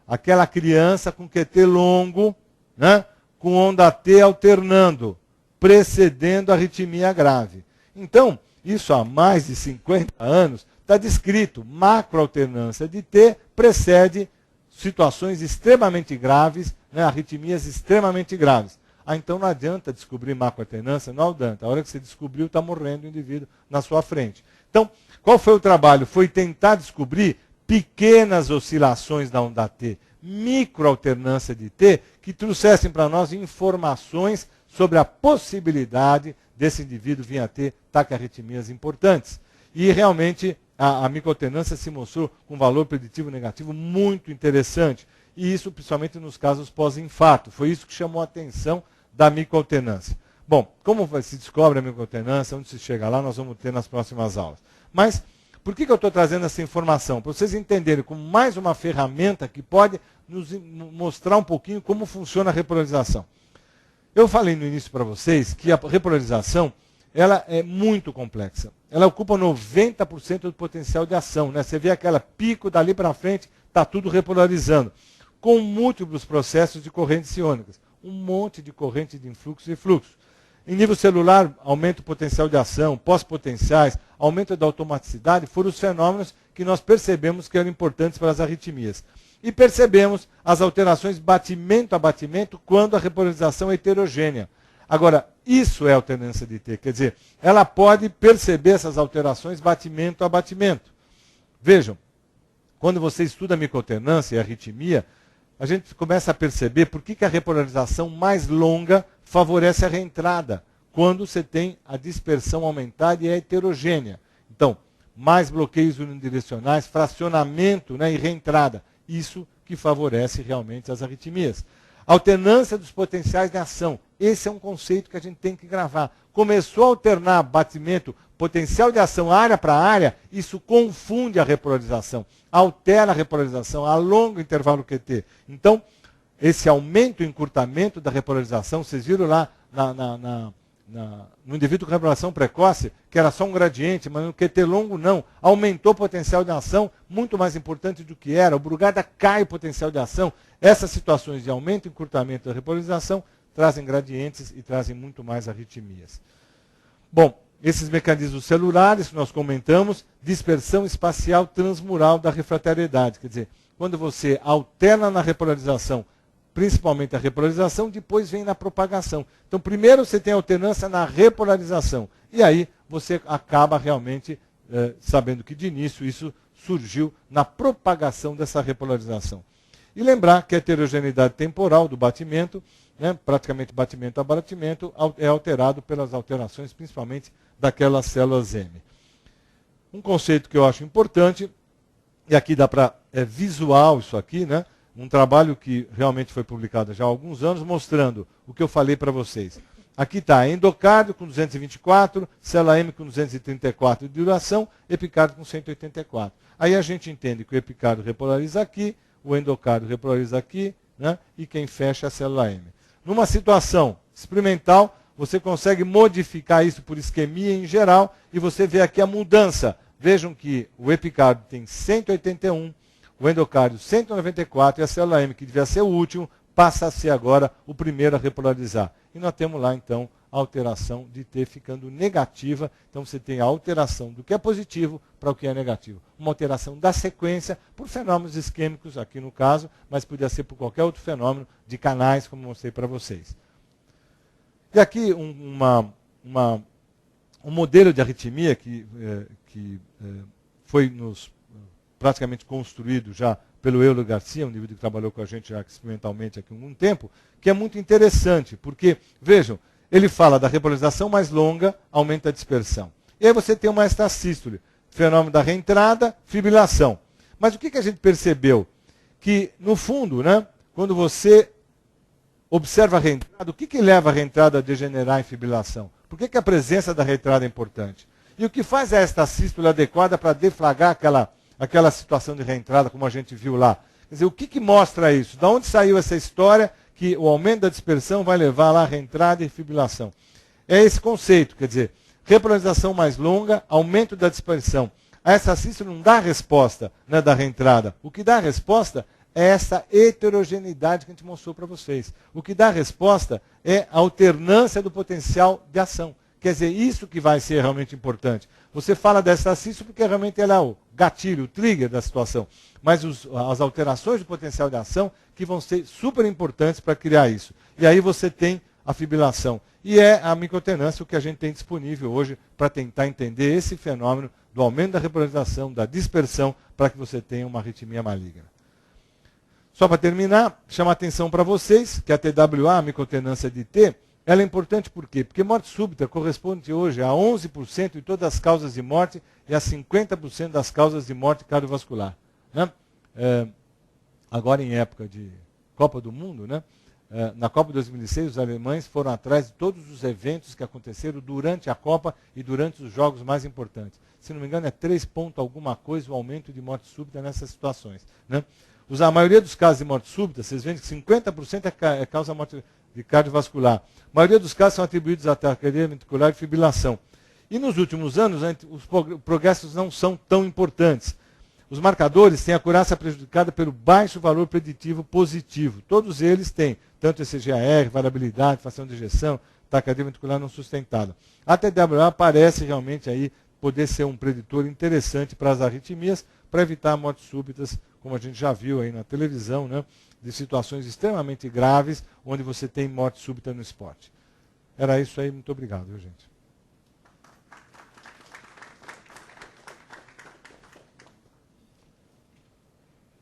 Aquela criança com QT longo, né, com onda T alternando, precedendo a arritmia grave. Então, isso há mais de 50 anos, está descrito. Macroalternância de T precede situações extremamente graves, né, arritmias extremamente graves. Então não adianta descobrir macroalternância, não adianta. A hora que você descobriu, está morrendo o indivíduo na sua frente. Então, qual foi o trabalho? Foi tentar descobrir pequenas oscilações da onda T, microalternância de T, que trouxessem para nós informações sobre a possibilidade desse indivíduo vir a ter taquiarritmias importantes. E realmente a microalternância se mostrou com valor preditivo negativo muito interessante. E isso principalmente nos casos pós-infarto. Foi isso que chamou a atenção da microalternância. Bom, como se descobre a microalternância, onde se chega lá, nós vamos ter nas próximas aulas. Mas, Por que eu estou trazendo essa informação? Para vocês entenderem como mais uma ferramenta que pode nos mostrar um pouquinho como funciona a repolarização. Eu falei no início para vocês que a repolarização ela é muito complexa. Ela ocupa 90% do potencial de ação. Né? Você vê aquela pico dali para frente, está tudo repolarizando. Com múltiplos processos de correntes iônicas. Um monte de corrente de influxo e fluxo. Em nível celular, aumenta o potencial de ação, pós-potenciais, aumento da automaticidade, foram os fenômenos que nós percebemos que eram importantes para as arritmias. E percebemos as alterações batimento a batimento quando a repolarização é heterogênea. Agora, isso é alternância de T, quer dizer, ela pode perceber essas alterações batimento a batimento. Vejam, quando você estuda a microalternância e a arritmia, a gente começa a perceber por que a repolarização mais longa favorece a reentrada, quando você tem a dispersão aumentada e é heterogênea. Então, mais bloqueios unidirecionais, fracionamento, né, e reentrada. Isso que favorece realmente as arritmias. Alternância dos potenciais de ação. Esse é um conceito que a gente tem que gravar. Começou a alternar batimento, potencial de ação área para área, isso confunde a repolarização, altera a repolarização, alonga o intervalo QT. Então, esse aumento e encurtamento da repolarização, vocês viram lá no indivíduo com repolarização precoce, que era só um gradiente, mas no QT longo não, aumentou o potencial de ação, muito mais importante do que era, o Brugada cai o potencial de ação. Essas situações de aumento e encurtamento da repolarização trazem gradientes e trazem muito mais arritmias. Bom, esses mecanismos celulares que nós comentamos, dispersão espacial transmural da refratariedade, quer dizer, quando você alterna na repolarização, principalmente a repolarização, depois vem na propagação. Então, primeiro você tem alternância na repolarização, e aí você acaba realmente sabendo que de início isso surgiu na propagação dessa repolarização. E lembrar que a heterogeneidade temporal do batimento, né, praticamente batimento a batimento, é alterado pelas alterações, principalmente daquelas células M. Um conceito que eu acho importante, e aqui dá para, visual isso aqui, né, um trabalho que realmente foi publicado já há alguns anos, mostrando o que eu falei para vocês. Aqui está endocárdio com 224, célula M com 234 de duração, epicárdio com 184. Aí a gente entende que o epicárdio repolariza aqui, o endocárdio repolariza aqui, né, e quem fecha é a célula M. Numa situação experimental, você consegue modificar isso por isquemia em geral, e você vê aqui a mudança. Vejam que o epicárdio tem 181, o endocárdio 194, e a célula M, que devia ser o último, passa a ser agora o primeiro a repolarizar. E nós temos lá, então, a alteração de T ficando negativa. Então, você tem a alteração do que é positivo para o que é negativo. Uma alteração da sequência por fenômenos isquêmicos, aqui no caso, mas podia ser por qualquer outro fenômeno de canais, como mostrei para vocês. E aqui um modelo de arritmia que foi praticamente construído já pelo Euler Garcia, um indivíduo que trabalhou com a gente já experimentalmente aqui há algum tempo, que é muito interessante, porque, vejam, ele fala da repolarização mais longa, aumenta a dispersão. E aí você tem uma extrasístole, fenômeno da reentrada, fibrilação. Mas o que a gente percebeu? Que, no fundo, né, quando você observa a reentrada, o que leva a reentrada a degenerar em fibrilação? Por que a presença da reentrada é importante? E o que faz a extrasístole adequada para deflagrar aquela situação de reentrada, como a gente viu lá? Quer dizer, o que mostra isso? Da onde saiu essa história que o aumento da dispersão vai levar lá a reentrada e fibrilação? É esse conceito, quer dizer, repolarização mais longa, aumento da dispersão. A extrasístole não dá a resposta, né, da reentrada. O que dá a resposta é essa heterogeneidade que a gente mostrou para vocês. O que dá a resposta é a alternância do potencial de ação. Quer dizer, isso que vai ser realmente importante. Você fala dessa extrasístole porque realmente ela é o gatilho, o trigger da situação. Mas as alterações do potencial de ação que vão ser super importantes para criar isso. E aí você tem a fibrilação. E é a microalternância o que a gente tem disponível hoje para tentar entender esse fenômeno do aumento da repolarização, da dispersão, para que você tenha uma arritmia maligna. Só para terminar, chamar a atenção para vocês que a TWA, a microalternância de T, ela é importante por quê? Porque morte súbita corresponde hoje a 11% de todas as causas de morte e a 50% das causas de morte cardiovascular. Né? Agora, em época de Copa do Mundo, né? Na Copa de 2006, os alemães foram atrás de todos os eventos que aconteceram durante a Copa e durante os jogos mais importantes. Se não me engano, é 3 pontos alguma coisa o aumento de morte súbita nessas situações. Né? A maioria dos casos de morte súbita, vocês veem que 50% é causa morte de cardiovascular. A maioria dos casos são atribuídos à taquicardia ventricular e fibrilação. E nos últimos anos, os progressos não são tão importantes. Os marcadores têm a acurácia prejudicada pelo baixo valor preditivo positivo. Todos eles têm, tanto ECGAR, variabilidade, fração de ejeção, taquicardia ventricular não sustentada. A TWA parece realmente aí poder ser um preditor interessante para as arritmias, para evitar mortes súbitas, como a gente já viu aí na televisão, né, de situações extremamente graves, onde você tem morte súbita no esporte. Era isso aí, muito obrigado, viu, gente?